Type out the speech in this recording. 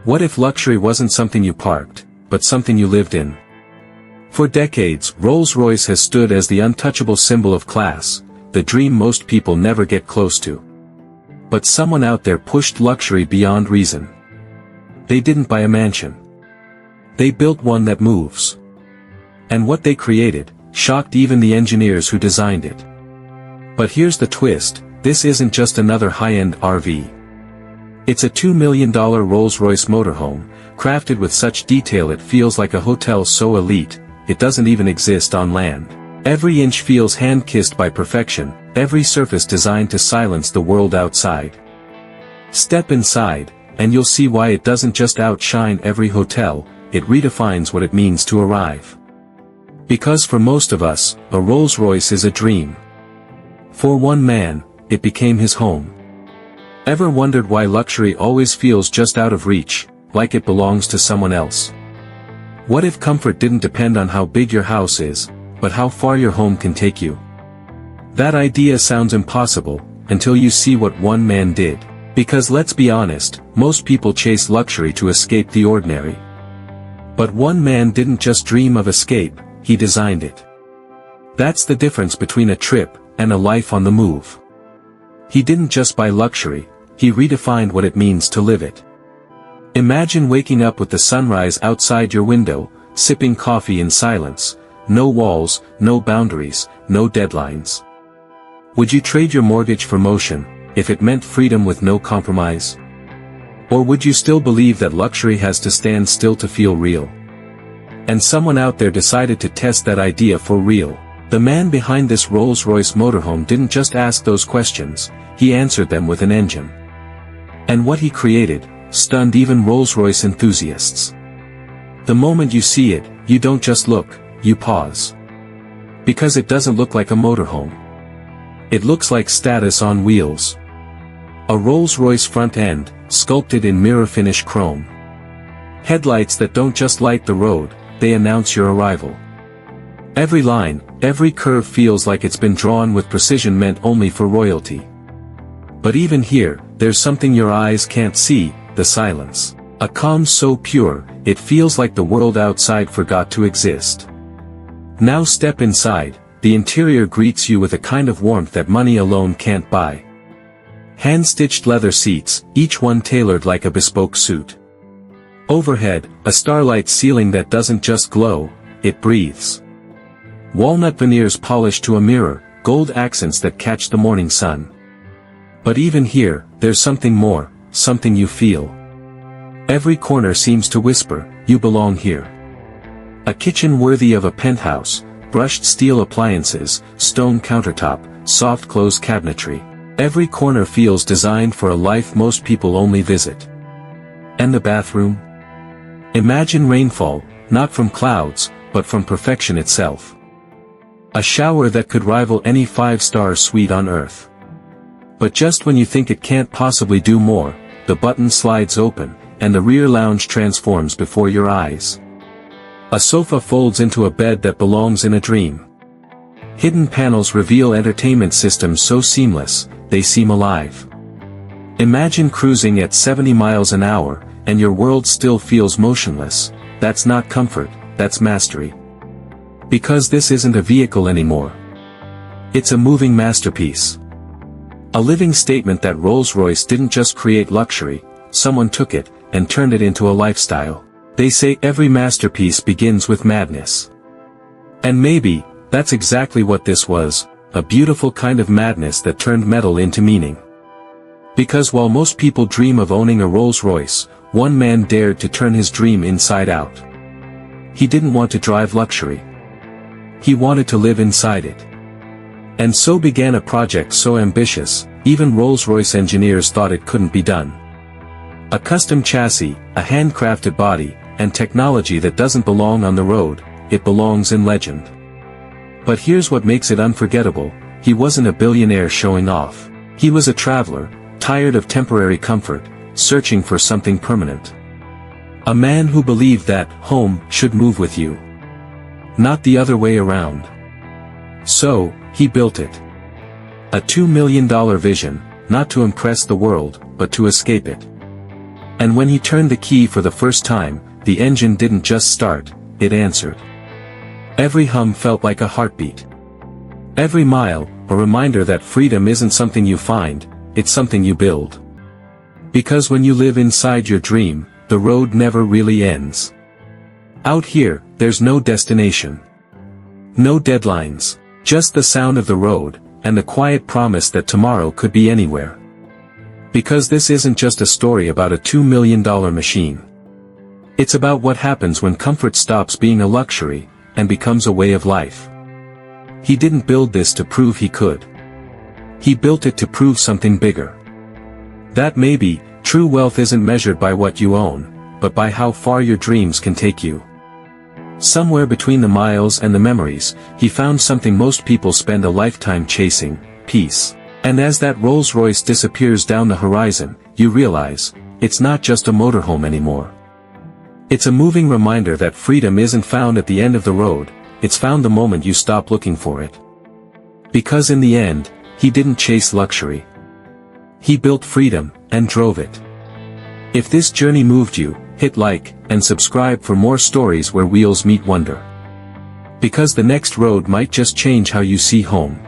What if luxury wasn't something you parked, but something you lived in? For decades, Rolls-Royce has stood as the untouchable symbol of class, the dream most people never get close to. But someone out there pushed luxury beyond reason. They didn't buy a mansion. They built one that moves. And what they created shocked even the engineers who designed it. But here's the twist, this isn't just another high-end RV. It's a $2 million Rolls-Royce Motorhome, crafted with such detail it feels like a hotel so elite, it doesn't even exist on land. Every inch feels hand-kissed by perfection, every surface designed to silence the world outside. Step inside, and you'll see why it doesn't just outshine every hotel, it redefines what it means to arrive. Because for most of us, a Rolls-Royce is a dream. For one man, it became his home. Ever wondered why luxury always feels just out of reach, like it belongs to someone else? What if comfort didn't depend on how big your house is, but how far your home can take you? That idea sounds impossible, until you see what one man did. Because let's be honest, most people chase luxury to escape the ordinary. But one man didn't just dream of escape, he designed it. That's the difference between a trip and a life on the move. He didn't just buy luxury, he redefined what it means to live it. Imagine waking up with the sunrise outside your window, sipping coffee in silence, no walls, no boundaries, no deadlines. Would you trade your mortgage for motion, if it meant freedom with no compromise? Or would you still believe that luxury has to stand still to feel real? And someone out there decided to test that idea for real. The man behind this Rolls-Royce Motorhome didn't just ask those questions, he answered them with an engine. And what he created stunned even Rolls-Royce enthusiasts. The moment you see it, you don't just look, you pause. Because it doesn't look like a motorhome. It looks like status on wheels. A Rolls-Royce front end, sculpted in mirror finish chrome. Headlights that don't just light the road, they announce your arrival. Every line, every curve feels like it's been drawn with precision meant only for royalty. But even here, there's something your eyes can't see, the silence. A calm so pure, it feels like the world outside forgot to exist. Now step inside, the interior greets you with a kind of warmth that money alone can't buy. Hand-stitched leather seats, each one tailored like a bespoke suit. Overhead, a starlight ceiling that doesn't just glow, it breathes. Walnut veneers polished to a mirror, gold accents that catch the morning sun. But even here, there's something more, something you feel. Every corner seems to whisper, you belong here. A kitchen worthy of a penthouse, brushed steel appliances, stone countertop, soft close cabinetry. Every corner feels designed for a life most people only visit. And the bathroom? Imagine rainfall, not from clouds, but from perfection itself. A shower that could rival any five-star suite on earth. But just when you think it can't possibly do more, the button slides open, and the rear lounge transforms before your eyes. A sofa folds into a bed that belongs in a dream. Hidden panels reveal entertainment systems so seamless, they seem alive. Imagine cruising at 70 miles an hour, and your world still feels motionless. That's not comfort, that's mastery. Because this isn't a vehicle anymore. It's a moving masterpiece. A living statement that Rolls-Royce didn't just create luxury, someone took it, and turned it into a lifestyle. They say every masterpiece begins with madness. And maybe, that's exactly what this was, a beautiful kind of madness that turned metal into meaning. Because while most people dream of owning a Rolls-Royce, one man dared to turn his dream inside out. He didn't want to drive luxury. He wanted to live inside it. And so began a project so ambitious, even Rolls-Royce engineers thought it couldn't be done. A custom chassis, a handcrafted body, and technology that doesn't belong on the road, it belongs in legend. But here's what makes it unforgettable, he wasn't a billionaire showing off. He was a traveler, tired of temporary comfort, searching for something permanent. A man who believed that home should move with you. Not the other way around. So, he built it. A $2 million vision, not to impress the world, but to escape it. And when he turned the key for the first time, the engine didn't just start, it answered. Every hum felt like a heartbeat. Every mile, a reminder that freedom isn't something you find, it's something you build. Because when you live inside your dream, the road never really ends. Out here, there's no destination. No deadlines, just the sound of the road, and the quiet promise that tomorrow could be anywhere. Because this isn't just a story about a $2 million machine. It's about what happens when comfort stops being a luxury, and becomes a way of life. He didn't build this to prove he could. He built it to prove something bigger. That maybe, true wealth isn't measured by what you own, but by how far your dreams can take you. Somewhere between the miles and the memories, he found something most people spend a lifetime chasing, peace. And as that Rolls-Royce disappears down the horizon, you realize, it's not just a motorhome anymore. It's a moving reminder that freedom isn't found at the end of the road, it's found the moment you stop looking for it. Because in the end, he didn't chase luxury. He built freedom, and drove it. If this journey moved you, hit like, and subscribe for more stories where wheels meet wonder. Because the next road might just change how you see home.